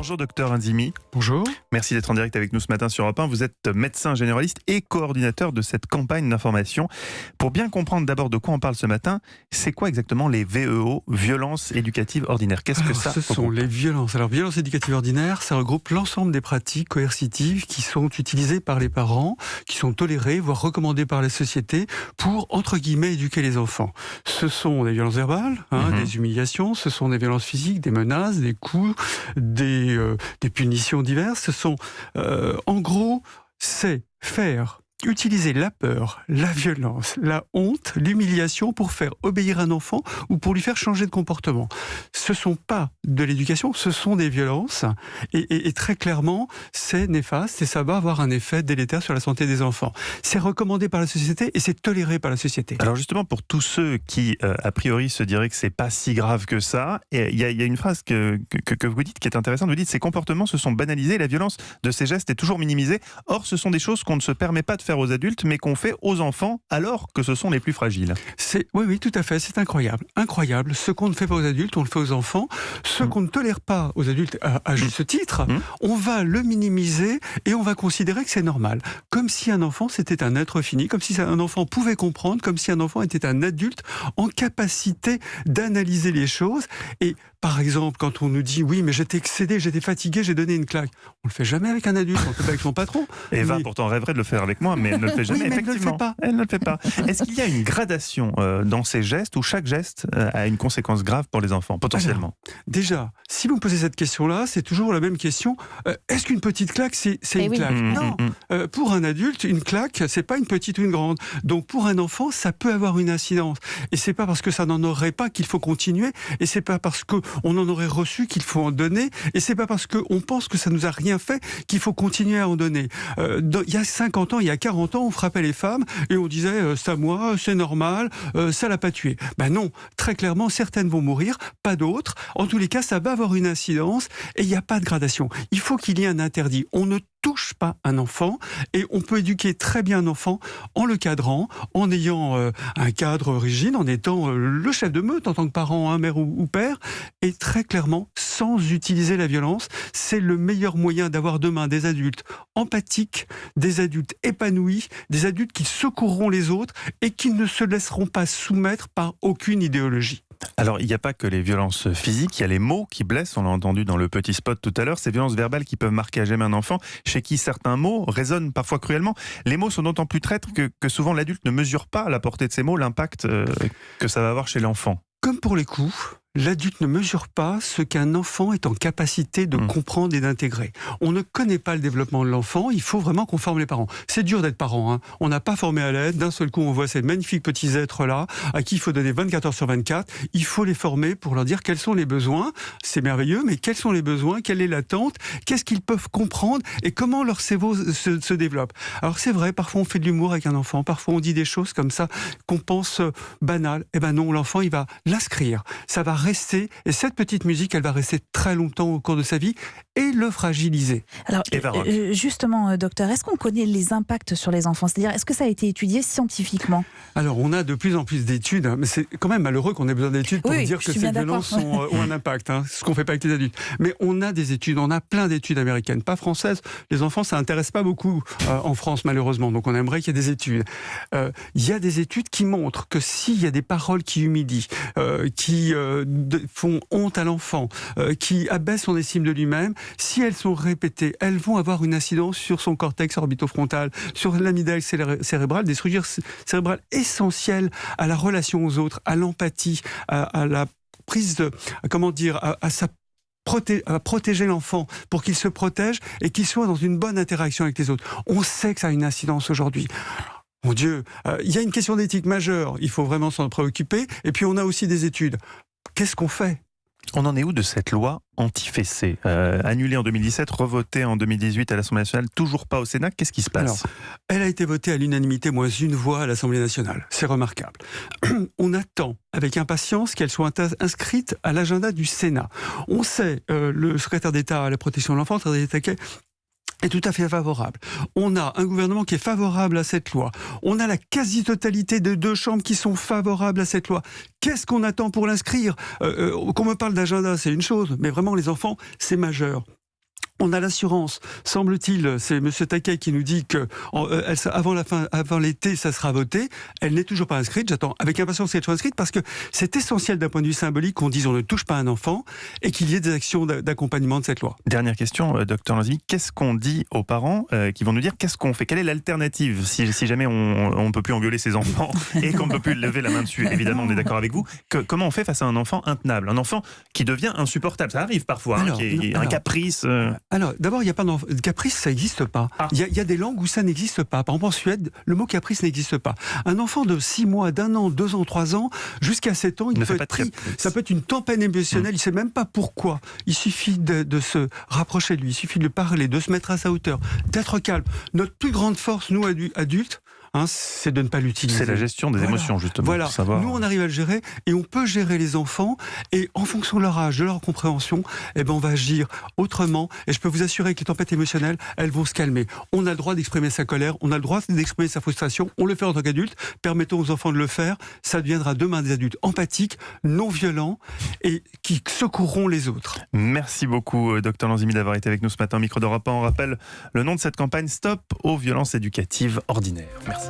Bonjour docteur Inzimi. Bonjour. Merci d'être en direct avec nous ce matin sur Europe 1. Vous êtes médecin généraliste et coordinateur de cette campagne d'information. Pour bien comprendre d'abord de quoi on parle ce matin, c'est quoi exactement les VEO, violences éducatives ordinaires? Qu'est-ce que ça Ce sont les violences. Alors, violences éducatives ordinaires, ça regroupe l'ensemble des pratiques coercitives qui sont utilisées par les parents, qui sont tolérées, voire recommandées par la société pour, entre guillemets, éduquer les enfants. Ce sont des violences verbales, des humiliations, ce sont des violences physiques, des menaces, des coups, des punitions diverses. Ce sont, en gros, c'est utiliser la peur, la violence, la honte, l'humiliation pour faire obéir un enfant ou pour lui faire changer de comportement. Ce ne sont pas de l'éducation, ce sont des violences et très clairement, c'est néfaste et ça va avoir un effet délétère sur la santé des enfants. C'est recommandé par la société et c'est toléré par la société. Alors justement, pour tous ceux qui, a priori, se diraient que c'est pas si grave que ça, il y a une phrase que vous dites qui est intéressante. Vous dites « Ces comportements se sont banalisés, la violence de ces gestes est toujours minimisée. Or, ce sont des choses qu'on ne se permet pas de faire aux adultes, mais qu'on fait aux enfants alors que ce sont les plus fragiles. » Oui, tout à fait, c'est incroyable. Incroyable. Ce qu'on ne fait pas aux adultes, on le fait aux enfants. Ce qu'on ne tolère pas aux adultes, à juste titre, on va le minimiser et on va considérer que c'est normal. Comme si un enfant, c'était un être fini, comme si un enfant pouvait comprendre, comme si un enfant était un adulte en capacité d'analyser les choses. Et par exemple, quand on nous dit « Oui, mais j'étais excédé, j'étais fatigué, j'ai donné une claque », on le fait jamais avec un adulte, on le fait pas avec son patron. Eva, pourtant, rêverait de le faire avec moi, mais elle ne le fait jamais. Oui, mais effectivement. Elle ne le fait pas. Est-ce qu'il y a une gradation dans ces gestes où chaque geste a une conséquence grave pour les enfants, potentiellement? Alors, déjà, si vous me posez cette question-là, c'est toujours la même question. Est-ce qu'une petite claque, c'est une claque? Non. Pour un adulte, une claque, c'est pas une petite ou une grande. Donc, pour un enfant, ça peut avoir une incidence. Et c'est pas parce que ça n'en aurait pas qu'il faut continuer. Et c'est pas parce qu'on en aurait reçu qu'il faut en donner. Et c'est pas parce qu'on pense que ça nous a rien fait qu'il faut continuer à en donner. Il y a 50 ans, il y a 40 ans, on frappait les femmes et on disait c'est à moi, c'est normal, ça l'a pas tué. Ben non, très clairement, certaines vont mourir, pas d'autres. En tous les cas, ça va avoir une incidence et il n'y a pas de gradation. Il faut qu'il y ait un interdit. On ne touche pas un enfant et on peut éduquer très bien un enfant en le cadrant, en ayant un cadre rigide, en étant le chef de meute en tant que parent, mère ou père, et très clairement, sans utiliser la violence. C'est le meilleur moyen d'avoir demain des adultes empathiques, des adultes épanouis, des adultes qui secourront les autres et qui ne se laisseront pas soumettre par aucune idéologie. Alors, il n'y a pas que les violences physiques, il y a les mots qui blessent, on l'a entendu dans le petit spot tout à l'heure, ces violences verbales qui peuvent marquer à jamais un enfant, chez qui certains mots résonnent parfois cruellement. Les mots sont d'autant plus traîtres que souvent l'adulte ne mesure pas la portée de ces mots, l'impact que ça va avoir chez l'enfant. Comme pour les coups, l'adulte ne mesure pas ce qu'un enfant est en capacité de comprendre et d'intégrer. On ne connaît pas le développement de l'enfant, il faut vraiment qu'on forme les parents. C'est dur d'être parent, on n'a pas formé à l'aide, d'un seul coup on voit ces magnifiques petits êtres-là, à qui il faut donner 24 heures sur 24, il faut les former pour leur dire quels sont les besoins, c'est merveilleux, mais quels sont les besoins, quelle est l'attente, qu'est-ce qu'ils peuvent comprendre et comment leur cerveau se développe. Alors c'est vrai, parfois on fait de l'humour avec un enfant, parfois on dit des choses comme ça qu'on pense banales. Eh ben non, l'enfant il va l'inscrire, ça va rester, et cette petite musique, elle va rester très longtemps au cours de sa vie et le fragiliser. Alors, justement, docteur, est-ce qu'on connaît les impacts sur les enfants? C'est-à-dire, est-ce que ça a été étudié scientifiquement? Alors, on a de plus en plus d'études, mais c'est quand même malheureux qu'on ait besoin d'études pour dire que ces violences ont un impact, ce qu'on ne fait pas avec les adultes. Mais on a des études, on a plein d'études américaines, pas françaises. Les enfants, ça n'intéresse pas beaucoup en France, malheureusement, donc on aimerait qu'il y ait des études. Il y a des études qui montrent que s'il y a des paroles qui humilient, qui font honte à l'enfant, qui abaissent son estime de lui-même, si elles sont répétées, elles vont avoir une incidence sur son cortex orbitofrontal, sur l'amygdale cérébrale, des structures cérébrales essentielles à la relation aux autres, à l'empathie, à la prise de, à protéger l'enfant pour qu'il se protège et qu'il soit dans une bonne interaction avec les autres. On sait que ça a une incidence aujourd'hui. Mon Dieu, il y a une question d'éthique majeure, il faut vraiment s'en préoccuper, et puis on a aussi des études. Qu'est-ce qu'on fait? On en est où de cette loi anti-fessée annulée en 2017, revotée en 2018 à l'Assemblée nationale, toujours pas au Sénat? Qu'est-ce qui se passe? Alors, elle a été votée à l'unanimité, moins une voix à l'Assemblée nationale. C'est remarquable. On attend avec impatience qu'elle soit inscrite à l'agenda du Sénat. On sait, le secrétaire d'État à la protection de l'enfant, est tout à fait favorable. On a un gouvernement qui est favorable à cette loi. On a la quasi-totalité de deux chambres qui sont favorables à cette loi. Qu'est-ce qu'on attend pour l'inscrire? Qu'on me parle d'agenda, c'est une chose, mais vraiment les enfants, c'est majeur. On a l'assurance, semble-t-il, c'est M. Taquet qui nous dit que avant l'été, ça sera voté. Elle n'est toujours pas inscrite. J'attends avec impatience qu'elle soit inscrite parce que c'est essentiel d'un point de vue symbolique qu'on dise on ne touche pas un enfant et qu'il y ait des actions d'accompagnement de cette loi. Dernière question, docteur Lanzini, qu'est-ce qu'on dit aux parents qui vont nous dire qu'est-ce qu'on fait? Quelle est l'alternative si jamais on ne peut plus engueuler ses enfants et qu'on ne peut plus lever la main dessus? Évidemment, on est d'accord avec vous. Comment on fait face à un enfant intenable, un enfant qui devient insupportable? Ça arrive parfois, un caprice. Alors, d'abord, il n'y a pas de caprice, ça n'existe pas. Il y a des langues où ça n'existe pas. Par exemple, en Suède, le mot caprice n'existe pas. Un enfant de 6 mois, d'1 an, 2 ans, 3 ans, jusqu'à 7 ans, il peut être pris. Ça peut être une tempête émotionnelle, il ne sait même pas pourquoi. Il suffit de se rapprocher de lui, il suffit de lui parler, de se mettre à sa hauteur, d'être calme. Notre plus grande force, nous, adultes, c'est de ne pas l'utiliser. C'est la gestion des émotions, justement. Voilà. Pour savoir. Nous, on arrive à le gérer et on peut gérer les enfants. Et en fonction de leur âge, de leur compréhension, on va agir autrement. Et je peux vous assurer que les tempêtes émotionnelles, elles vont se calmer. On a le droit d'exprimer sa colère, on a le droit d'exprimer sa frustration. On le fait en tant qu'adulte. Permettons aux enfants de le faire. Ça deviendra demain des adultes empathiques, non violents et qui secourront les autres. Merci beaucoup, docteur Lanzini, d'avoir été avec nous ce matin au micro d'Europe 1. On rappelle le nom de cette campagne, Stop aux violences éducatives ordinaires. Merci.